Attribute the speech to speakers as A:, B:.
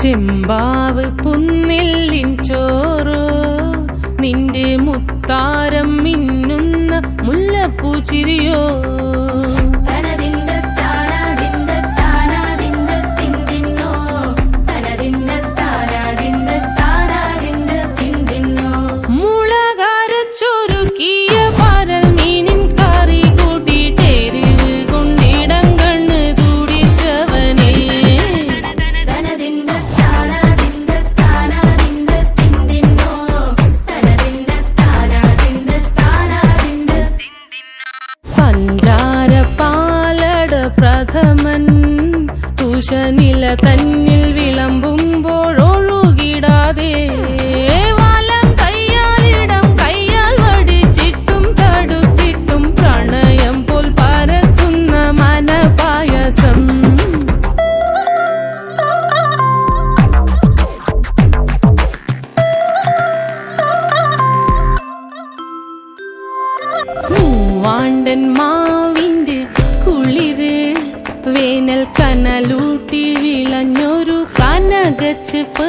A: ചെമ്പാവ് പുന്നെല്ലിൻ ചോറ് നിന്റെ മുത്താരം മിന്നുന്ന മുല്ലപ്പൂച്ചിരിയോ മുളകരച്ചൊരുക്കിയ പരൽ മീനിൻ കറി കൂട്ടിട്ടേരിവ് കൊണ്ടിടം കണ്ണ് തുടിച്ചവനേ പഞ്ചാര പാലട പ്രഥമൻ തുഷനില തന്നിൽ വിളമ്പുമ്പോഴൊഴുകിടാതെ വലം കയ്യാലിടം കയ്യാൽ വടിച്ചിട്ടും തടുത്തിട്ടും പ്രണയം പോൽ പരത്തുന്ന മനപായസം മൂവാണ്ടൻ മാവിന്റെ കുളിര് വേനൽ കനലൂട്ടി വിളഞ്ഞൊരു കനകച്ചെപ്പ്